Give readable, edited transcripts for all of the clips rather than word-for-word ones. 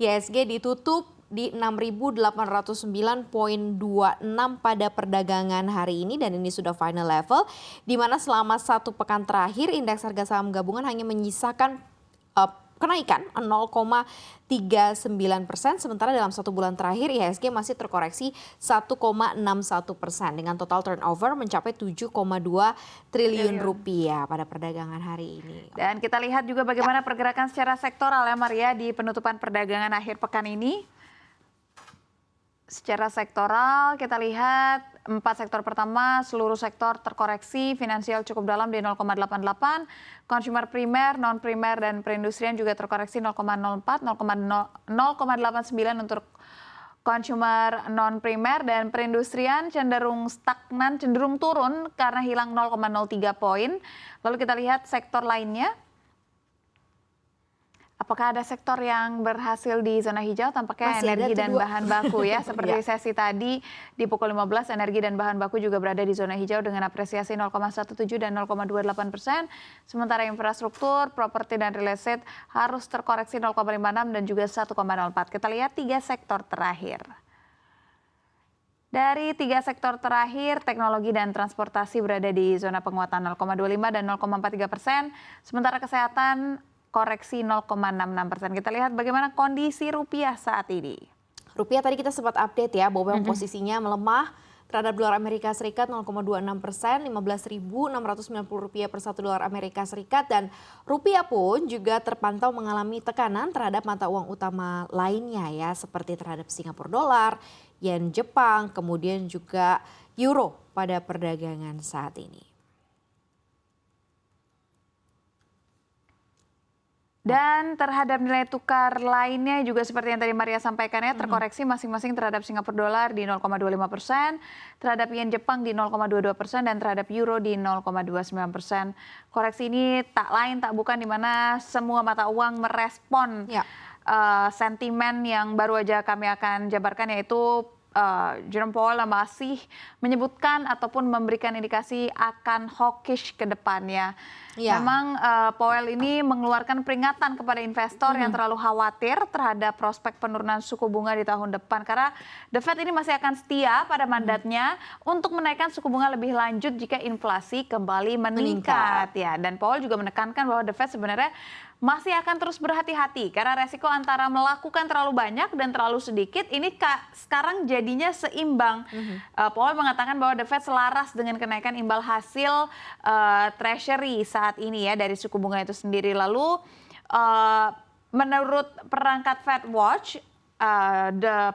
IHSG ditutup di 6.809,26 pada perdagangan hari ini dan ini sudah final level di mana selama satu pekan terakhir indeks harga saham gabungan hanya menyisakan kenaikan 0,39%, sementara dalam satu bulan terakhir IHSG masih terkoreksi 1,61% dengan total turnover mencapai 7,2 triliun rupiah pada perdagangan hari ini. Dan kita lihat juga bagaimana pergerakan secara sektoral ya Maria di penutupan perdagangan akhir pekan ini. Secara sektoral kita lihat 4 sektor pertama seluruh sektor terkoreksi, finansial cukup dalam di 0,88, consumer primer, non primer dan perindustrian juga terkoreksi 0,04, 0,89 untuk consumer non primer dan perindustrian cenderung stagnan, cenderung turun karena hilang 0,03 poin. Lalu kita lihat sektor lainnya. Apakah ada sektor yang berhasil di zona hijau? Tampaknya masih energi dan bahan baku ya. Seperti sesi tadi di pukul 15, energi dan bahan baku juga berada di zona hijau dengan apresiasi 0,17 dan 0,28%. Sementara infrastruktur, properti dan real estate harus terkoreksi 0,56 dan juga 1,04. Kita lihat 3 sektor terakhir. Dari 3 sektor terakhir, teknologi dan transportasi berada di zona penguatan 0,25 dan 0,43%. Sementara kesehatan koreksi 0,66%. Kita lihat bagaimana kondisi rupiah saat ini. Rupiah tadi kita sempat update ya bahwa posisinya melemah terhadap dolar Amerika Serikat 0,26%, 15.690 rupiah per 1 dolar Amerika Serikat, dan rupiah pun juga terpantau mengalami tekanan terhadap mata uang utama lainnya ya, seperti terhadap Singapura dolar, yen Jepang, kemudian juga euro pada perdagangan saat ini. Dan terhadap nilai tukar lainnya juga seperti yang tadi Maria sampaikan ya, terkoreksi masing-masing terhadap Singapura dolar di 0,25%, terhadap yen Jepang di 0,22% dan terhadap euro di 0,29%. Koreksi ini tak lain tak bukan di mana semua mata uang merespon sentimen yang baru aja kami akan jabarkan, yaitu Jerome Powell masih menyebutkan ataupun memberikan indikasi akan hawkish ke depannya. Memang Powell ini mengeluarkan peringatan kepada investor yang terlalu khawatir terhadap prospek penurunan suku bunga di tahun depan. Karena The Fed ini masih akan setia pada mandatnya untuk menaikkan suku bunga lebih lanjut jika inflasi kembali meningkat. Ya, dan Powell juga menekankan bahwa The Fed sebenarnya masih akan terus berhati-hati karena resiko antara melakukan terlalu banyak dan terlalu sedikit ini sekarang jadinya seimbang. Powell mengatakan bahwa The Fed selaras dengan kenaikan imbal hasil Treasury saat ini ya dari suku bunga itu sendiri. Lalu menurut perangkat Fed Watch,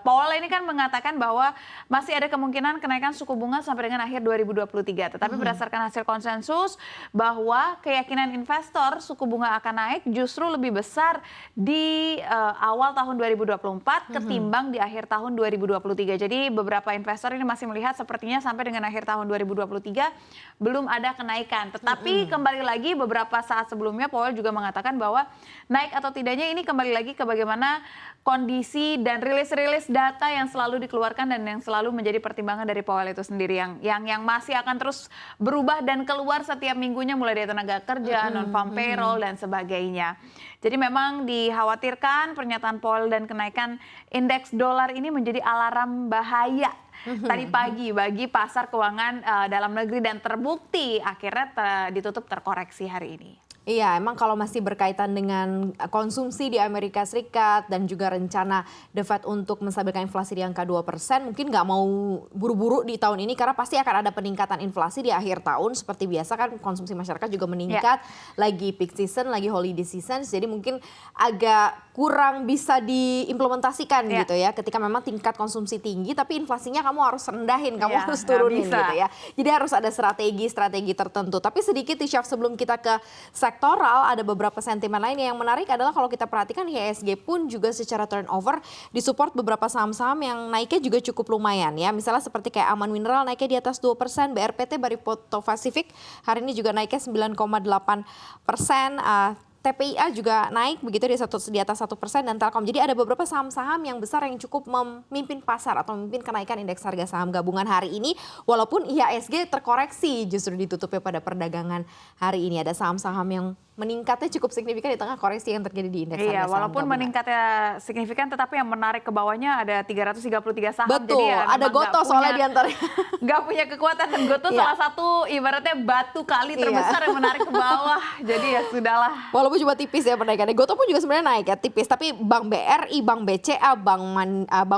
Powell ini kan mengatakan bahwa masih ada kemungkinan kenaikan suku bunga sampai dengan akhir 2023. Tetapi berdasarkan hasil konsensus bahwa keyakinan investor suku bunga akan naik justru lebih besar di awal tahun 2024 ketimbang di akhir tahun 2023. Jadi beberapa investor ini masih melihat sepertinya sampai dengan akhir tahun 2023 belum ada kenaikan. Tetapi kembali lagi beberapa saat sebelumnya Powell juga mengatakan bahwa naik atau tidaknya ini kembali lagi ke bagaimana kondisi dan rilis-rilis data yang selalu dikeluarkan dan yang selalu menjadi pertimbangan dari Powell itu sendiri yang masih akan terus berubah dan keluar setiap minggunya mulai dari tenaga kerja, non-farm payroll dan sebagainya. Jadi memang dikhawatirkan pernyataan Powell dan kenaikan indeks dolar ini menjadi alarm bahaya tadi pagi bagi pasar keuangan dalam negeri dan terbukti akhirnya ditutup terkoreksi hari ini. Iya, emang kalau masih berkaitan dengan konsumsi di Amerika Serikat dan juga rencana The Fed untuk menstabilkan inflasi di angka 2%, mungkin nggak mau buru-buru di tahun ini karena pasti akan ada peningkatan inflasi di akhir tahun. Seperti biasa kan konsumsi masyarakat juga meningkat, lagi peak season, lagi holiday season, jadi mungkin agak kurang bisa diimplementasikan gitu ya. Ketika memang tingkat konsumsi tinggi tapi inflasinya kamu harus rendahin, kamu harus turunin gitu ya. Jadi harus ada strategi tertentu. Tapi sedikit di Syaf sebelum kita ke sektoral, ada beberapa sentimen lainnya yang menarik adalah kalau kita perhatikan IHSG pun juga secara turnover disupport beberapa saham-saham yang naiknya juga cukup lumayan ya. Misalnya seperti kayak Aman Mineral naiknya di atas 2%, BRPT Baripoto Pacific hari ini juga naiknya 9,8%, TPIA juga naik begitu di atas 1% dan Telkom. Jadi ada beberapa saham-saham yang besar yang cukup memimpin pasar atau memimpin kenaikan indeks harga saham gabungan hari ini. Walaupun IHSG terkoreksi justru ditutupnya pada perdagangan hari ini. Ada saham-saham yang meningkatnya cukup signifikan di tengah koreksi yang terjadi di indeks Iya, harga saham walaupun gabungan. meningkatnya signifikan, tetapi yang menarik ke bawahnya ada 333 saham. Betul, Jadi ya ada memang Gotoh soalnya di antaranya. nggak punya kekuatan, dan Gotoh Iya. salah satu ibaratnya batu kali Iya. terbesar yang menarik ke bawah. Jadi ya sudahlah. Walaupun cuma tipis ya penaikannya. Gotoh pun juga sebenarnya naik ya tipis, tapi Bank BRI, Bank BCA, Bank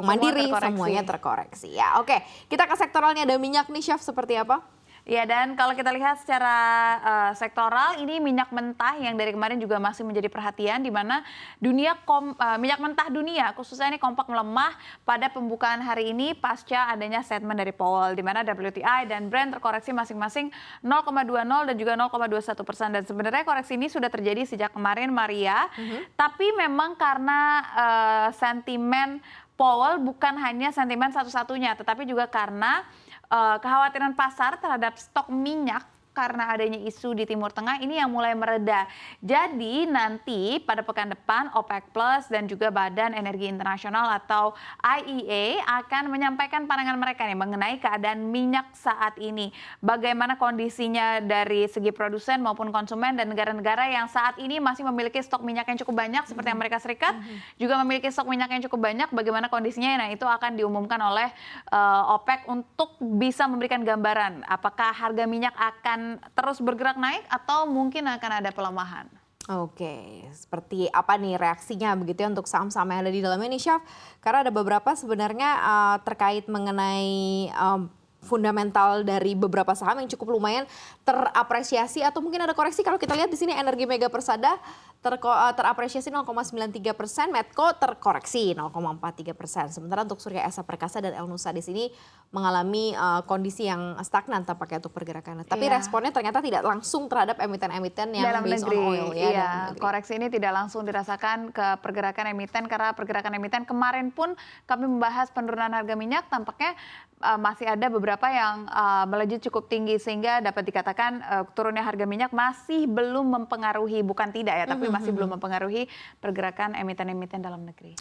Mandiri terkoreksi. semuanya terkoreksi. Ya, oke. Kita ke sektoralnya, ada minyak nih, Chef, seperti apa? Ya, dan kalau kita lihat secara sektoral, ini minyak mentah yang dari kemarin juga masih menjadi perhatian, di mana minyak mentah dunia khususnya ini kompak melemah pada pembukaan hari ini pasca adanya statement dari Powell, di mana WTI dan Brent terkoreksi masing-masing 0,20 dan juga 0,21%. Dan sebenarnya koreksi ini sudah terjadi sejak kemarin, Maria, tapi memang karena sentimen Powell bukan hanya sentimen satu-satunya, tetapi juga karena kekhawatiran pasar terhadap stok minyak karena adanya isu di Timur Tengah ini yang mulai mereda. Jadi nanti pada pekan depan OPEC Plus dan juga Badan Energi Internasional atau IEA akan menyampaikan pandangan mereka nih mengenai keadaan minyak saat ini. Bagaimana kondisinya dari segi produsen maupun konsumen, dan negara-negara yang saat ini masih memiliki stok minyak yang cukup banyak seperti Amerika Serikat juga memiliki stok minyak yang cukup banyak. Bagaimana kondisinya? Nah, itu akan diumumkan oleh OPEC untuk bisa memberikan gambaran apakah harga minyak akan terus bergerak naik atau mungkin akan ada pelemahan. Oke, seperti apa nih reaksinya begitu ya untuk saham-saham yang ada di dalamnya nih, Chef? Karena ada beberapa sebenarnya terkait mengenai fundamental dari beberapa saham yang cukup lumayan terapresiasi atau mungkin ada koreksi. Kalau kita lihat di sini Energi Mega Persada terapresiasi 0,93%, Medco terkoreksi 0,43%. Sementara untuk Surya Esa Perkasa dan El Nusa di sini mengalami kondisi yang stagnan tampaknya untuk pergerakannya. Tapi responnya ternyata tidak langsung terhadap emiten-emiten yang dalam based negeri. on oil ya. Iya, dalam negeri. koreksi ini tidak langsung dirasakan ke pergerakan emiten, karena pergerakan emiten kemarin pun kami membahas penurunan harga minyak, tampaknya masih ada beberapa yang melejit cukup tinggi, sehingga dapat dikatakan turunnya harga minyak masih belum mempengaruhi, bukan tidak ya, tapi masih belum mempengaruhi pergerakan emiten-emiten dalam negeri.